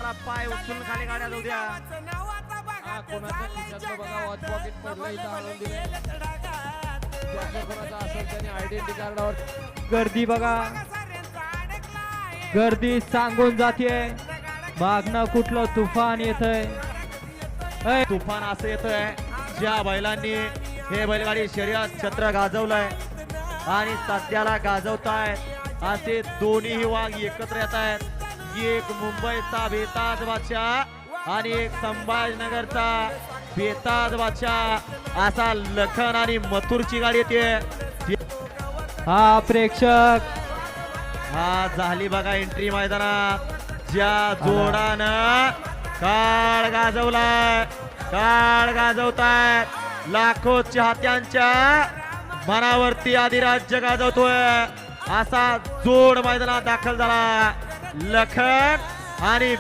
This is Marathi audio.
आता पाय उचलून खाली गाड्या जाऊ द्या. कोणाच्या खिशातलं बघा वॉच पॉकेट पडलं इथं आणून दिले. ज्याचं कोणाचा असेल त्याने आयडेंटिटी कार्डावर गर्दी बघा, गर्दी सांगून जाते मागणं कुठलं तुफान येतंय. तुफान असं येतंय ज्या बैलांनी हे बैलगाडी शर्यत छत्र गाजवलंय आणि सध्याला गाजवतायत असे दोन्ही वाघ एकत्र येत आहेत. एक मुंबईचा बेताज बादशाह आणि एक संभाजीनगरचा बेताज बादशाह असा लखन आणि मथुरची गाडी येते. हा प्रेक्षक हा झाली बघा एंट्री मैदानात. ज्या जोडानं काळ गाजवलाय, काळ गाजवतायत लाखो चाहत्यांच्या मनावरती अधिराज्य गाजवतोय असा जोड मैदानात दाखल झाला. लखन आणि